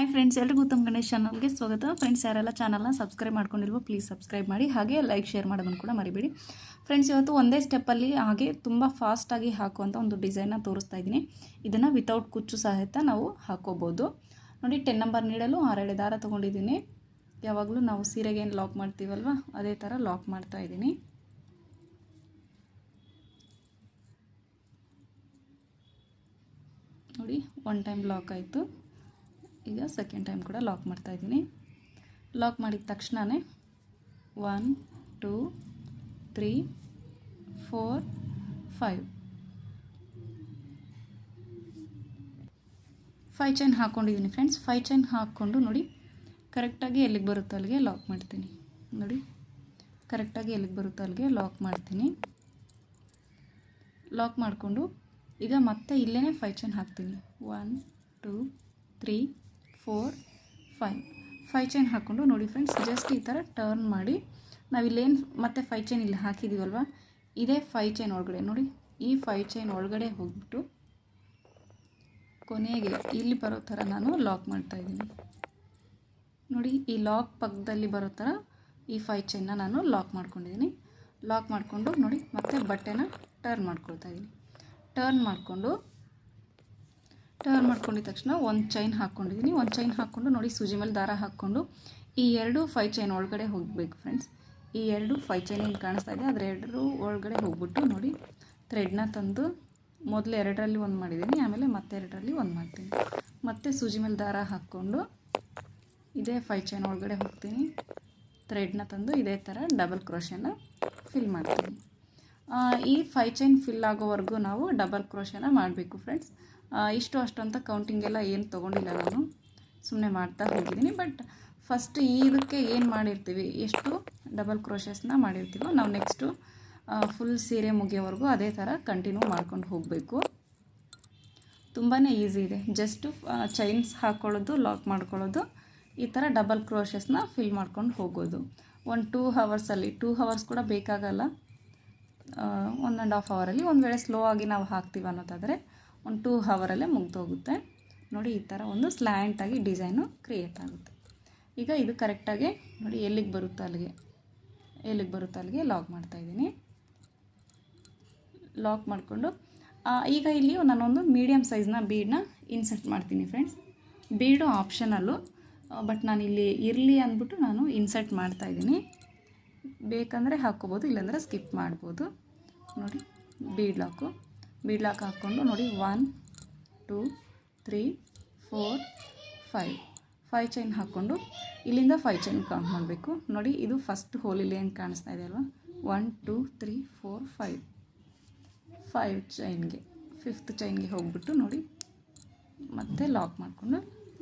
Hi friends, ಎಲ್ರಿಗೂ ಉತ್ತಮ್ಗಣೇಶ್ ಚಾನಲ್ಗೆ ಸ್ವಾಗತ. ಫ್ರೆಂಡ್ಸ್, ಯಾರೆಲ್ಲ ಚಾನಲ್ನ ಸಬ್ಸ್ಕ್ರೈಬ್ ಮಾಡ್ಕೊಂಡಿಲ್ವೋ ಪ್ಲೀಸ್ ಸಬ್ಸ್ಕ್ರೈಬ್ ಮಾಡಿ, ಹಾಗೆ ಲೈಕ್ ಶೇರ್ ಮಾಡೋದನ್ನು ಕೂಡ ಮರಿಬೇಡಿ. ಫ್ರೆಂಡ್ಸ್, ಇವತ್ತು ಒಂದೇ ಸ್ಟೆಪ್ಪಲ್ಲಿ ಹಾಗೆ ತುಂಬ ಫಾಸ್ಟಾಗಿ ಹಾಕುವಂಥ ಒಂದು ಡಿಸೈನ್ನ ತೋರಿಸ್ತಾ ಇದ್ದೀನಿ. ಇದನ್ನು ವಿತೌಟ್ ಕುಚ್ಚು ಸಹಿತ ನಾವು ಹಾಕೋಬೋದು. ನೋಡಿ, 10 ನಂಬರ್ ನೀಡಲು 6 ದಾರ ತೊಗೊಂಡಿದ್ದೀನಿ. ಯಾವಾಗಲೂ ನಾವು ಸೀರೆಗೆ ಏನು ಲಾಕ್ ಮಾಡ್ತೀವಲ್ವ, ಅದೇ ಥರ ಲಾಕ್ ಮಾಡ್ತಾ ಇದ್ದೀನಿ. ನೋಡಿ, 1 ಟೈಮ್ ಲಾಕ್ ಆಯಿತು. ಈಗ ಸೆಕೆಂಡ್ ಟೈಮ್ ಕೂಡ ಲಾಕ್ ಮಾಡ್ತಾ ಇದ್ದೀನಿ. ಲಾಕ್ ಮಾಡಿದ ತಕ್ಷಣವೇ 1 2 3 4 5 ಚೈನ್ ಹಾಕ್ಕೊಂಡಿದ್ದೀನಿ ಫ್ರೆಂಡ್ಸ್. 5 ಚೈನ್ ಹಾಕ್ಕೊಂಡು ನೋಡಿ, ಕರೆಕ್ಟಾಗಿ ಎಲ್ಲಿಗೆ ಬರುತ್ತೋ ಅಲ್ಲಿಗೆ ಲಾಕ್ ಮಾಡ್ತೀನಿ. ನೋಡಿ, ಕರೆಕ್ಟಾಗಿ ಎಲ್ಲಿಗೆ ಬರುತ್ತೋ ಅಲ್ಲಿಗೆ ಲಾಕ್ ಮಾಡ್ತೀನಿ. ಲಾಕ್ ಮಾಡಿಕೊಂಡು ಈಗ ಮತ್ತೆ ಇಲ್ಲೇ 5 ಚೈನ್ ಹಾಕ್ತೀನಿ. 1 2 3 4 5 ಚೈನ್ ಹಾಕ್ಕೊಂಡು ನೋಡಿ ಫ್ರೆಂಡ್ಸ್, ಜಸ್ಟ್ ಈ ಥರ ಟರ್ನ್ ಮಾಡಿ ನಾವಿಲ್ಲೇನು ಮತ್ತೆ 5 ಚೈನ್ ಇಲ್ಲಿ ಹಾಕಿದ್ದೀವಲ್ವ, ಇದೇ 5 ಚೈನ್ ಒಳಗಡೆ ನೋಡಿ, ಈ 5 ಚೈನ್ ಒಳಗಡೆ ಹೋಗ್ಬಿಟ್ಟು ಕೊನೆಗೆ ಇಲ್ಲಿ ಬರೋ ಥರ ನಾನು ಲಾಕ್ ಮಾಡ್ತಾಯಿದ್ದೀನಿ. ನೋಡಿ, ಈ ಲಾಕ್ ಪಕ್ಕದಲ್ಲಿ ಬರೋ ಥರ ಈ 5 ಚೈನ್ನ ನಾನು ಲಾಕ್ ಮಾಡ್ಕೊಂಡಿದ್ದೀನಿ. ಲಾಕ್ ಮಾಡಿಕೊಂಡು ನೋಡಿ, ಮತ್ತೆ ಬಟ್ಟೆನ ಟರ್ನ್ ಮಾಡ್ಕೊಳ್ತಾ ಇದ್ದೀನಿ. ಟರ್ನ್ ಮಾಡ್ಕೊಂಡಿದ ತಕ್ಷಣ 1 ಚೈನ್ ಹಾಕ್ಕೊಂಡಿದ್ದೀನಿ. 1 ಚೈನ್ ಹಾಕ್ಕೊಂಡು ನೋಡಿ, ಸೂಜಿ ಮೇಲೆ ದಾರ ಹಾಕ್ಕೊಂಡು ಈ 2 5 ಚೈನ್ ಒಳಗಡೆ ಹೋಗಬೇಕು ಫ್ರೆಂಡ್ಸ್. ಈ 2 5 ಚೈನ್ ಏನು ಕಾಣಿಸ್ತಾ ಇದೆ ಅದ್ರ 2 ಒಳಗಡೆ ಹೋಗ್ಬಿಟ್ಟು ನೋಡಿ, ಥ್ರೆಡ್ನ ತಂದು ಮೊದಲು 2ರಲ್ಲಿ 1 ಮಾಡಿದ್ದೀನಿ, ಆಮೇಲೆ ಮತ್ತೆ 2ರಲ್ಲಿ 1 ಮಾಡ್ತೀನಿ. ಮತ್ತೆ ಸೂಜಿ ಮೇಲೆ ದಾರ ಹಾಕ್ಕೊಂಡು ಇದೇ 5 ಚೈನ್ ಒಳಗಡೆ ಹೋಗ್ತೀನಿ. ಥ್ರೆಡ್ನ ತಂದು ಇದೇ ಥರ ಡಬಲ್ ಕ್ರೋಶೆನ ಫಿಲ್ ಮಾಡ್ತೀನಿ. ಈ 5 ಚೈನ್ ಫಿಲ್ ಆಗೋವರೆಗೂ ನಾವು ಡಬಲ್ ಕ್ರೋಶೆನ ಮಾಡಬೇಕು ಫ್ರೆಂಡ್ಸ್. ಇಷ್ಟು ಅಷ್ಟು ಅಂತ ಕೌಂಟಿಂಗ್ ಎಲ್ಲ ಏನು ತೊಗೊಂಡಿಲ್ಲ, ನಾನು ಸುಮ್ಮನೆ ಮಾಡ್ತಾ ಹೋಗಿದ್ದೀನಿ. ಬಟ್ ಫಸ್ಟ್ ಇದಕ್ಕೆ ಏನು ಮಾಡಿರ್ತೀವಿ, ಎಷ್ಟು ಡಬಲ್ ಕ್ರೋಶಸ್ನ ಮಾಡಿರ್ತೀವೋ ನಾವು ನೆಕ್ಸ್ಟು ಫುಲ್ ಸೀರೆ ಮುಗಿಯೋವರೆಗೂ ಅದೇ ಥರ ಕಂಟಿನ್ಯೂ ಮಾಡ್ಕೊಂಡು ಹೋಗಬೇಕು. ತುಂಬಾ ಈಸಿ ಇದೆ. ಜಸ್ಟು ಚೈನ್ಸ್ ಹಾಕ್ಕೊಳ್ಳೋದು, ಲಾಕ್ ಮಾಡ್ಕೊಳ್ಳೋದು, ಈ ಥರ ಡಬಲ್ ಕ್ರೋಶಸ್ನ ಫಿಲ್ ಮಾಡ್ಕೊಂಡು ಹೋಗೋದು. 2 ಅವರ್ಸಲ್ಲಿ, 2 ಅವರ್ಸ್ ಕೂಡ ಬೇಕಾಗಲ್ಲ, 1.5 ಅವರಲ್ಲಿ. ಒಂದು ವೇಳೆ ಸ್ಲೋ ಆಗಿ ನಾವು ಹಾಕ್ತೀವಿ ಅನ್ನೋದಾದರೆ 2 ಅವರಲ್ಲೇ ಮುಗ್ದೋಗುತ್ತೆ. ನೋಡಿ, ಈ ಥರ ಒಂದು ಸ್ಲ್ಯಾಂಟಾಗಿ ಡಿಸೈನು ಕ್ರಿಯೇಟ್ ಆಗುತ್ತೆ. ಈಗ ಇದು ಕರೆಕ್ಟಾಗಿ ನೋಡಿ, ಎಲ್ಲಿಗೆ ಬರುತ್ತೋ ಅಲ್ಲಿಗೆ ಲಾಕ್ ಮಾಡ್ತಾಯಿದ್ದೀನಿ. ಲಾಕ್ ಮಾಡಿಕೊಂಡು ಈಗ ಇಲ್ಲಿ ನಾನೊಂದು ಮೀಡಿಯಮ್ ಸೈಜ್ನ ಬೀಡನ್ನ ಇನ್ಸರ್ಟ್ ಮಾಡ್ತೀನಿ ಫ್ರೆಂಡ್ಸ್. ಬೀಡು ಆಪ್ಷನಲ್ಲು, ಬಟ್ ನಾನಿಲ್ಲಿ ಇರಲಿ ಅಂದ್ಬಿಟ್ಟು ನಾನು ಇನ್ಸರ್ಟ್ ಮಾಡ್ತಾಯಿದ್ದೀನಿ. ಬೇಕಂದರೆ ಹಾಕ್ಕೋಬೋದು, ಇಲ್ಲಾಂದರೆ ಸ್ಕಿಪ್ ಮಾಡ್ಬೋದು. ನೋಡಿ, ಬೀಡ್ ಲಾಕ್ ಹಾಕ್ಕೊಂಡು ನೋಡಿ, 1 2 3 4 5 ಚೈನ್ ಹಾಕ್ಕೊಂಡು ಇಲ್ಲಿಂದ 5 ಚೈನ್ ಕೌಂಟ್ ಮಾಡಬೇಕು. ನೋಡಿ, ಇದು ಫಸ್ಟ್ ಹೋಲಿಲ್ಲಿ ಏನು ಕಾಣಿಸ್ತಾ ಇದೆ ಅಲ್ವಾ, 1 2 3 4 5 ಚೈನ್ಗೆ 5th ಚೈನ್ಗೆ ಹೋಗ್ಬಿಟ್ಟು ನೋಡಿ, ಮತ್ತೆ ಲಾಕ್ ಮಾಡಿಕೊಂಡು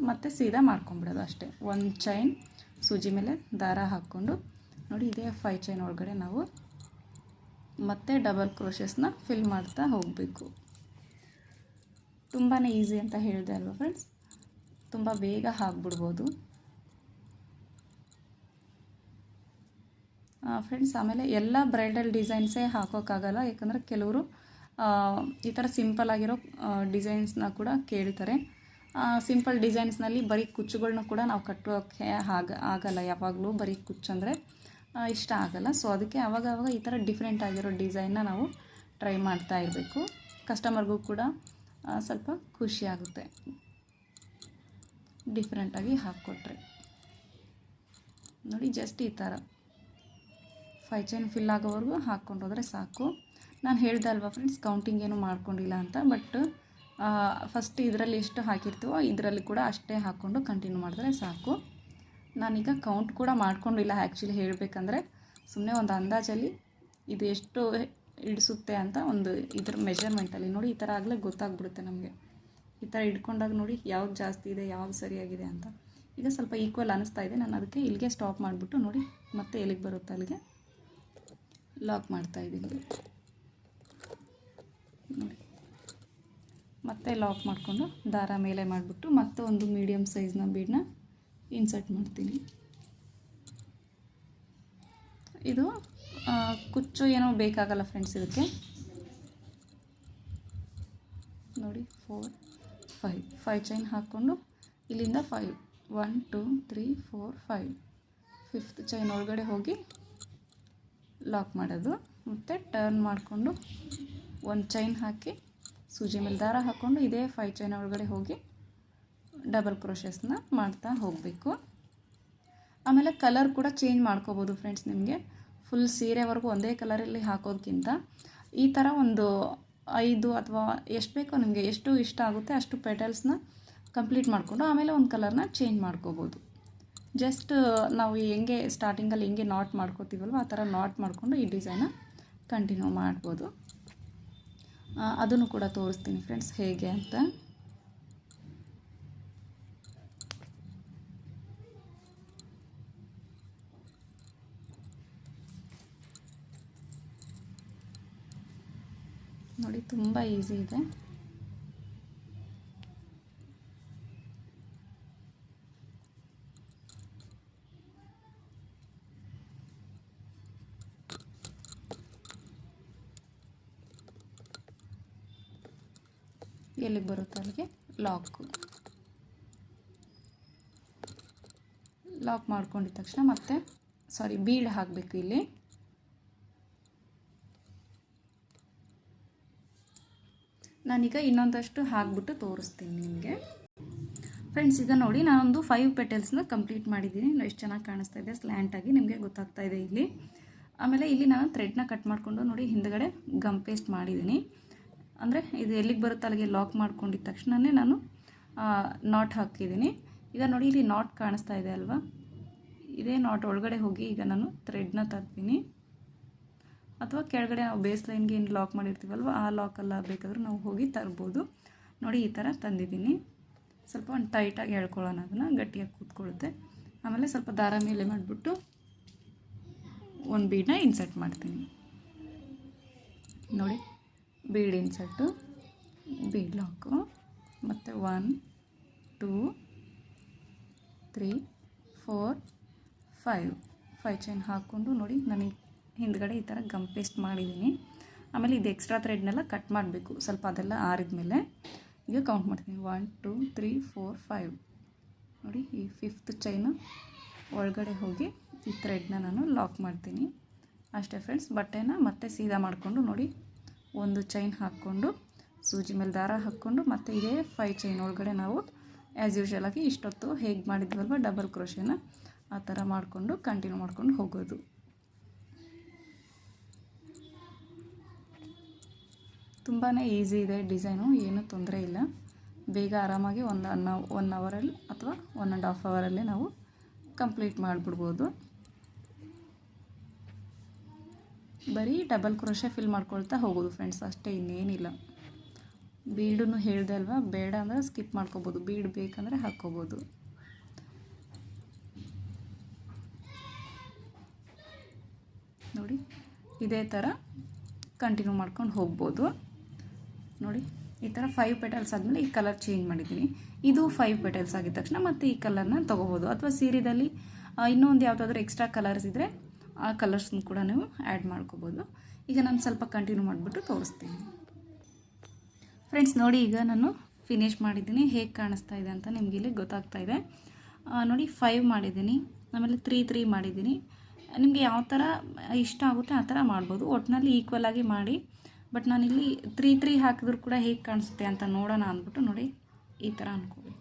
ಮತ್ತೆ ಸೀದಾ ಮಾಡ್ಕೊಂಬಿಡೋದು ಅಷ್ಟೇ. 1 ಚೈನ್ ಸೂಜಿ ಮೇಲೆ ದಾರ ಹಾಕ್ಕೊಂಡು ನೋಡಿ, ಇದೇ 5 ಚೈನ್ ಒಳಗಡೆ ನಾವು ಮತ್ತೆ ಡಬಲ್ ಕ್ರೋಶಸ್ನ ಫಿಲ್ ಮಾಡ್ತಾ ಹೋಗಬೇಕು. ತುಂಬಾ ಈಸಿ ಅಂತ ಹೇಳಿದೆ ಅಲ್ವಾ ಫ್ರೆಂಡ್ಸ್, ತುಂಬ ಬೇಗ ಹಾಕ್ಬಿಡ್ಬೋದು ಫ್ರೆಂಡ್ಸ್. ಆಮೇಲೆ ಎಲ್ಲ ಬ್ರೈಡಲ್ ಡಿಸೈನ್ಸೇ ಹಾಕೋಕ್ಕಾಗಲ್ಲ, ಯಾಕಂದರೆ ಕೆಲವರು ಈ ಥರ ಸಿಂಪಲ್ ಆಗಿರೋ ಡಿಸೈನ್ಸ್ನ ಕೂಡ ಕೇಳ್ತಾರೆ. ಸಿಂಪಲ್ ಡಿಸೈನ್ಸ್ನಲ್ಲಿ ಬರೀ ಕುಚ್ಚುಗಳನ್ನ ಕೂಡ ನಾವು ಕಟ್ಟೋಕ್ಕೆ ಆಗಲ್ಲ. ಯಾವಾಗಲೂ ಬರೀ ಕುಚ್ಚು ಅಂದರೆ ಇಷ್ಟ ಆಗಲ್ಲ. ಸೊ ಅದಕ್ಕೆ ಆವಾಗ ಈ ಥರ ಡಿಫ್ರೆಂಟ್ ಆಗಿರೋ ಡಿಸೈನ್ನ ನಾವು ಟ್ರೈ ಮಾಡ್ತಾ ಇರಬೇಕು. ಕಸ್ಟಮರ್ಗೂ ಕೂಡ ಸ್ವಲ್ಪ ಖುಷಿ ಆಗುತ್ತೆ ಡಿಫ್ರೆಂಟಾಗಿ ಹಾಕ್ಕೊಟ್ರೆ. ನೋಡಿ, ಜಸ್ಟ್ ಈ ಥರ 5 ಚೈನ್ ಫಿಲ್ ಆಗೋವರೆಗೂ ಹಾಕ್ಕೊಂಡು ಹೋದರೆ ಸಾಕು. ನಾನು ಹೇಳ್ದೆ ಅಲ್ವಾ ಫ್ರೆಂಡ್ಸ್, ಕೌಂಟಿಂಗ್ ಏನು ಮಾಡ್ಕೊಂಡಿಲ್ಲ ಅಂತ. ಬಟ್ ಫಸ್ಟ್ ಇದರಲ್ಲಿ ಎಷ್ಟು ಹಾಕಿರ್ತೀವೋ ಇದರಲ್ಲಿ ಕೂಡ ಅಷ್ಟೇ ಹಾಕ್ಕೊಂಡು ಕಂಟಿನ್ಯೂ ಮಾಡಿದ್ರೆ ಸಾಕು. ನಾನೀಗ ಕೌಂಟ್ ಕೂಡ ಮಾಡ್ಕೊಂಡಿಲ್ಲ ಆ್ಯಕ್ಚುಲಿ ಹೇಳಬೇಕಂದ್ರೆ, ಸುಮ್ಮನೆ ಒಂದು ಅಂದಾಜಲ್ಲಿ ಇದು ಎಷ್ಟು ಇಡಿಸುತ್ತೆ ಅಂತ ಒಂದು ಇದ್ರ ಮೆಜರ್ಮೆಂಟಲ್ಲಿ ನೋಡಿ, ಈ ಥರ ಆಗಲೇ ಗೊತ್ತಾಗ್ಬಿಡುತ್ತೆ ನಮಗೆ. ಈ ಥರ ಇಟ್ಕೊಂಡಾಗ ನೋಡಿ, ಯಾವ್ದು ಜಾಸ್ತಿ ಇದೆ, ಯಾವ್ದು ಸರಿಯಾಗಿದೆ ಅಂತ. ಈಗ ಸ್ವಲ್ಪ ಈಕ್ವಲ್ ಅನ್ನಿಸ್ತಾ ಇದೆ. ನಾನು ಅದಕ್ಕೆ ಇಲ್ಲಿಗೆ ಸ್ಟಾಪ್ ಮಾಡಿಬಿಟ್ಟು ನೋಡಿ, ಮತ್ತೆ ಎಲ್ಲಿಗೆ ಬರುತ್ತೆ ಅಲ್ಲಿಗೆ ಲಾಕ್ ಮಾಡ್ತಾಯಿದ್ದೀನಿ. ನೋಡಿ, ಮತ್ತೆ ಲಾಕ್ ಮಾಡಿಕೊಂಡು ದಾರ ಮೇಲೆ ಮಾಡಿಬಿಟ್ಟು ಮತ್ತೆ ಒಂದು ಮೀಡಿಯಮ್ ಸೈಜ್ನ ಬೀಡನ್ನ ಇನ್ಸರ್ಟ್ ಮಾಡ್ತೀನಿ. ಇದು ಕುಚ್ಚು ಏನೋ ಬೇಕಾಗಲ್ಲ ಫ್ರೆಂಡ್ಸ್ ಇದಕ್ಕೆ. ನೋಡಿ, 4 5 ಚೈನ್ ಹಾಕ್ಕೊಂಡು ಇಲ್ಲಿಂದ 1 2 3 4 5 ಫಿಫ್ತ್ ಚೈನ್ ಒಳಗಡೆ ಹೋಗಿ ಲಾಕ್ ಮಾಡೋದು. ಮತ್ತು ಟರ್ನ್ ಮಾಡಿಕೊಂಡು ಒಂದು ಚೈನ್ ಹಾಕಿ ಸೂಜಿ ಮೇಲೆ ದಾರ ಹಾಕ್ಕೊಂಡು ಇದೇ 5 ಚೈನ್ ಒಳಗಡೆ ಹೋಗಿ ಡಬಲ್ ಕ್ರೋಶಸ್ನ ಮಾಡ್ತಾ ಹೋಗಬೇಕು. ಆಮೇಲೆ ಕಲರ್ ಕೂಡ ಚೇಂಜ್ ಮಾಡ್ಕೋಬೋದು ಫ್ರೆಂಡ್ಸ್. ನಿಮಗೆ ಫುಲ್ ಸೀರೆವರೆಗೂ ಒಂದೇ ಕಲರಲ್ಲಿ ಹಾಕೋದಕ್ಕಿಂತ ಈ ಥರ ಒಂದು 5 ಅಥವಾ ಎಷ್ಟು ಬೇಕೋ ನಿಮಗೆ ಎಷ್ಟು ಇಷ್ಟ ಆಗುತ್ತೆ ಅಷ್ಟು ಪೆಟಲ್ಸ್ನ ಕಂಪ್ಲೀಟ್ ಮಾಡಿಕೊಂಡು ಆಮೇಲೆ ಒಂದು ಕಲರ್ನ ಚೇಂಜ್ ಮಾಡ್ಕೋಬೋದು. ಜಸ್ಟ್ ನಾವು ಹೆಂಗೆ ಸ್ಟಾರ್ಟಿಂಗಲ್ಲಿ ಹೆಂಗೆ ನಾಟ್ ಮಾಡ್ಕೋತೀವಲ್ವ ಆ ಥರ ನಾಟ್ ಮಾಡಿಕೊಂಡು ಈ ಡಿಸೈನ ಕಂಟಿನ್ಯೂ ಮಾಡ್ಬೋದು. ಅದನ್ನು ಕೂಡ ತೋರಿಸ್ತೀನಿ ಫ್ರೆಂಡ್ಸ್ ಹೇಗೆ ಅಂತ. ನೋಡಿ ತುಂಬ ಈಸಿ ಇದೆ. ಎಲ್ಲಿಗೆ ಬರುತ್ತೆ ಅಲ್ಲಿಗೆ ಲಾಕ್ ಮಾಡ್ಕೊಂಡಿದ ತಕ್ಷಣ ಮತ್ತೆ ಬೀಡ್ ಹಾಕಬೇಕು. ಇಲ್ಲಿ ನಾನೀಗ ಇನ್ನೊಂದಷ್ಟು ಹಾಕ್ಬಿಟ್ಟು ತೋರಿಸ್ತೀನಿ ನಿಮಗೆ ಫ್ರೆಂಡ್ಸ್. ಈಗ ನೋಡಿ ನಾನೊಂದು 5 ಪೆಟಲ್ಸ್ನ ಕಂಪ್ಲೀಟ್ ಮಾಡಿದ್ದೀನಿ. ಎಷ್ಟು ಚೆನ್ನಾಗಿ ಕಾಣಿಸ್ತಾ ಇದೆ, ಸ್ಲ್ಯಾಂಟಾಗಿ ನಿಮಗೆ ಗೊತ್ತಾಗ್ತಾ ಇದೆ ಇಲ್ಲಿ. ಆಮೇಲೆ ಇಲ್ಲಿ ನಾನು ಥ್ರೆಡ್ನ ಕಟ್ ಮಾಡಿಕೊಂಡು ನೋಡಿ ಹಿಂದ್ಗಡೆ ಗಮ್ ಪೇಸ್ಟ್ ಮಾಡಿದ್ದೀನಿ. ಅಂದರೆ ಇದು ಎಲ್ಲಿಗೆ ಬರುತ್ತೆ ಅಲ್ಲಿಗೆ ಲಾಕ್ ಮಾಡ್ಕೊಂಡಿದ್ದ ತಕ್ಷಣವೇ ನಾನು ನಾಟ್ ಹಾಕಿದ್ದೀನಿ. ಈಗ ನೋಡಿ ಇಲ್ಲಿ ನಾಟ್ ಕಾಣಿಸ್ತಾ ಇದೆ ಅಲ್ವಾ, ಇದೇ ನಾಟ್ ಒಳಗಡೆ ಹೋಗಿ ಈಗ ನಾನು ಥ್ರೆಡ್ನ ತರ್ತೀನಿ. ಅಥವಾ ಕೆಳಗಡೆ ನಾವು ಬೇಸ್ ಲೈನ್ಗೆ ಏನು ಲಾಕ್ ಮಾಡಿರ್ತೀವಲ್ವ ಆ ಲಾಕೆಲ್ಲ ಬೇಕಾದರೂ ನಾವು ಹೋಗಿ ತರ್ಬೋದು. ನೋಡಿ ಈ ಥರ ತಂದಿದ್ದೀನಿ. ಸ್ವಲ್ಪ ಒಂದು ಟೈಟಾಗಿ ಎಳ್ಕೊಳ್ಳೋಣ, ಅದನ್ನು ಗಟ್ಟಿಯಾಗಿ ಕೂತ್ಕೊಳ್ಳುತ್ತೆ. ಆಮೇಲೆ ಸ್ವಲ್ಪ ದಾರ ಮೇಲೆ ಮಾಡಿಬಿಟ್ಟು ಒಂದು ಬೀಡನ್ನ ಇನ್ಸರ್ಟ್ ಮಾಡ್ತೀನಿ. ನೋಡಿ ಬೀಡ್ ಇನ್ಸರ್ಟು, ಬೀಡ್ ಲಾಕು, ಮತ್ತು 1 2 3 4 5 ಚೈನ್ ಹಾಕ್ಕೊಂಡು ನೋಡಿ ನನಗೆ ಹಿಂದ್ಗಡೆ ಈ ಥರ ಗಮ್ ಪೇಸ್ಟ್ ಮಾಡಿದ್ದೀನಿ. ಆಮೇಲೆ ಇದು ಎಕ್ಸ್ಟ್ರಾ ಥ್ರೆಡ್ನೆಲ್ಲ ಕಟ್ ಮಾಡಬೇಕು ಸ್ವಲ್ಪ, ಅದೆಲ್ಲ ಆರಿದ ಮೇಲೆ. ಈಗ ಕೌಂಟ್ ಮಾಡ್ತೀನಿ 1 2 3 4 5. ನೋಡಿ ಈ 5th ಚೈನು ಒಳಗಡೆ ಹೋಗಿ ಈ ಥ್ರೆಡ್ನ ನಾನು ಲಾಕ್ ಮಾಡ್ತೀನಿ. ಅಷ್ಟೇ ಫ್ರೆಂಡ್ಸ್. ಬಟ್ಟೆನ ಮತ್ತೆ ಸೀದಾ ಮಾಡಿಕೊಂಡು ನೋಡಿ ಒಂದು ಚೈನ್ ಹಾಕ್ಕೊಂಡು ಸೂಜಿ ಮೇಲೆ ದಾರ ಹಾಕ್ಕೊಂಡು ಮತ್ತು ಇದೇ 5 ಚೈನ್ ಒಳಗಡೆ ನಾವು ಆ್ಯಸ್ ಯೂಶ್ವಲ್ ಆಗಿ ಇಷ್ಟೊತ್ತು ಹೇಗೆ ಮಾಡಿದ್ವಲ್ವ ಡಬಲ್ ಕ್ರೋಶೆನ ಆ ಥರ ಮಾಡಿಕೊಂಡು ಕಂಟಿನ್ಯೂ ಮಾಡ್ಕೊಂಡು ಹೋಗೋದು. ತುಂಬಾ ಈಸಿ ಇದೆ ಡಿಸೈನು, ಏನೂ ತೊಂದರೆ ಇಲ್ಲ. ಬೇಗ ಆರಾಮಾಗಿ 1 ಅವರಲ್ಲಿ ಅಥವಾ 1.5 ಅವರಲ್ಲೇ ನಾವು ಕಂಪ್ಲೀಟ್ ಮಾಡಿಬಿಡ್ಬೋದು. ಬರೀ ಡಬಲ್ ಕ್ರೋಶೆ ಫಿಲ್ ಮಾಡ್ಕೊಳ್ತಾ ಹೋಗೋದು ಫ್ರೆಂಡ್ಸ್, ಅಷ್ಟೇ, ಇನ್ನೇನಿಲ್ಲ. ಬೀಡನ್ನು ಹೇಳಿದೆ ಅಲ್ವಾ, ಬೇಡ ಅಂದರೆ ಸ್ಕಿಪ್ ಮಾಡ್ಕೋಬೋದು, ಬೀಡ್ ಬೇಕಂದರೆ ಹಾಕ್ಕೋಬೋದು. ನೋಡಿ ಇದೇ ಥರ ಕಂಟಿನ್ಯೂ ಮಾಡ್ಕೊಂಡು ಹೋಗ್ಬೋದು. ನೋಡಿ ಈ ಥರ 5 ಪೆಟಲ್ಸ್ ಆದಮೇಲೆ ಈ ಕಲರ್ ಚೇಂಜ್ ಮಾಡಿದ್ದೀನಿ. ಇದು 5 ಪೆಟಲ್ಸ್ ಆಗಿದ ತಕ್ಷಣ ಮತ್ತೆ ಈ ಕಲರ್ನ ತೊಗೋಬೋದು. ಅಥವಾ ಸೀರೆದಲ್ಲಿ ಇನ್ನೊಂದು ಯಾವುದಾದ್ರೂ ಎಕ್ಸ್ಟ್ರಾ ಕಲರ್ಸ್ ಇದ್ದರೆ ಆ ಕಲರ್ಸ್ನ ಕೂಡ ನೀವು ಆ್ಯಡ್ ಮಾಡ್ಕೋಬೋದು. ಈಗ ನಾನು ಸ್ವಲ್ಪ ಕಂಟಿನ್ಯೂ ಮಾಡಿಬಿಟ್ಟು ತೋರಿಸ್ತೀನಿ ಫ್ರೆಂಡ್ಸ್. ನೋಡಿ ಈಗ ನಾನು ಫಿನಿಶ್ ಮಾಡಿದ್ದೀನಿ. ಹೇಗೆ ಕಾಣಿಸ್ತಾ ಇದೆ ಅಂತ ನಿಮಗೆ ಇಲ್ಲಿ ಗೊತ್ತಾಗ್ತಾ ಇದೆ. ನೋಡಿ 5 ಮಾಡಿದ್ದೀನಿ, ಆಮೇಲೆ 3 3 ಮಾಡಿದ್ದೀನಿ. ನಿಮಗೆ ಯಾವ ಥರ ಇಷ್ಟ ಆಗುತ್ತೆ ಆ ಥರ ಮಾಡ್ಬೋದು, ಒಟ್ಟಿನಲ್ಲಿ ಈಕ್ವಲ್ ಆಗಿ ಮಾಡಿ. ಬಟ್ ನಾನಿಲ್ಲಿ 3 3 ಹಾಕಿದ್ರು ಕೂಡ ಹೇಗೆ ಕಾಣಿಸುತ್ತೆ ಅಂತ ನೋಡೋಣ ಅಂದ್ಬಿಟ್ಟು ನೋಡಿ ಈ ಥರ ಅಂದ್ಕೊಳ್ಳಿ.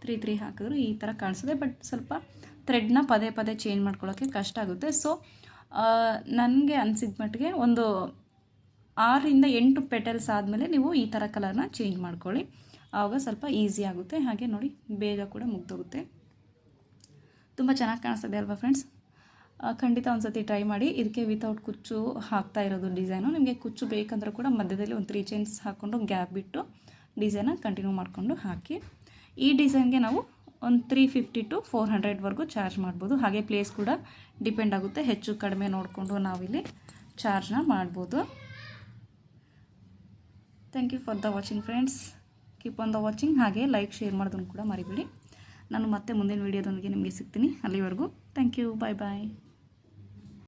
3 3 ಹಾಕಿದ್ರು ಈ ಥರ ಕಾಣಿಸುತ್ತೆ. ಬಟ್ ಸ್ವಲ್ಪ ಥ್ರೆಡ್ನ ಪದೇ ಪದೇ ಚೇಂಜ್ ಮಾಡ್ಕೊಳ್ಳೋಕ್ಕೆ ಕಷ್ಟ ಆಗುತ್ತೆ. ಸೊ ನನಗೆ ಅನಿಸಿದ ಮಟ್ಟಿಗೆ ಒಂದು 6 ಇಂದ 8 ಪೆಟಲ್ಸ್ ಆದಮೇಲೆ ನೀವು ಈ ಥರ ಕಲರ್ನ ಚೇಂಜ್ ಮಾಡ್ಕೊಳ್ಳಿ, ಆವಾಗ ಸ್ವಲ್ಪ ಈಸಿ ಆಗುತ್ತೆ. ಹಾಗೆ ನೋಡಿ ಬೇಗ ಕೂಡ ಮುಗ್ದೋಗುತ್ತೆ. ತುಂಬ ಚೆನ್ನಾಗಿ ಕಾಣಿಸ್ತದೆ ಅಲ್ವಾ ಫ್ರೆಂಡ್ಸ್. ಖಂಡಿತ ಒಂದು ಸತಿ ಟ್ರೈ ಮಾಡಿ. ಇದಕ್ಕೆ ವಿತೌಟ್ ಕುಚ್ಚು ಹಾಕ್ತಾ ಇರೋದು ಡಿಸೈನು. ನಿಮಗೆ ಕುಚ್ಚು ಬೇಕಂದ್ರೆ ಕೂಡ ಮಧ್ಯದಲ್ಲಿ ಒಂದು 3 ಚೈನ್ಸ್ ಹಾಕ್ಕೊಂಡು ಗ್ಯಾಪ್ ಬಿಟ್ಟು ಡಿಸೈನ ಕಂಟಿನ್ಯೂ ಮಾಡಿಕೊಂಡು ಹಾಕಿ. ಈ ಡಿಸೈನ್ಗೆ ನಾವು ಒಂದು 350 to 400ವರೆಗೂ ಚಾರ್ಜ್ ಮಾಡ್ಬೋದು. ಹಾಗೆ ಪ್ಲೇಸ್ ಕೂಡ ಡಿಪೆಂಡ್ ಆಗುತ್ತೆ, ಹೆಚ್ಚು ಕಡಿಮೆ ನೋಡಿಕೊಂಡು ನಾವಿಲ್ಲಿ ಚಾರ್ಜ್ನ ಮಾಡ್ಬೋದು. Thank you for the watching friends. Keep on the watching. ಹಾಗೆ ಲೈಕ್ ಶೇರ್ ಮಾಡೋದನ್ನು ಕೂಡ ಮರಿಬೇಡಿ. ನಾನು ಮತ್ತೆ ಮುಂದಿನ ವೀಡಿಯೋದೊಂದಿಗೆ ನಿಮಗೆ ಸಿಗ್ತೀನಿ. ಅಲ್ಲಿವರೆಗೂ ಥ್ಯಾಂಕ್ ಯು, ಬಾಯ್ ಬಾಯ್.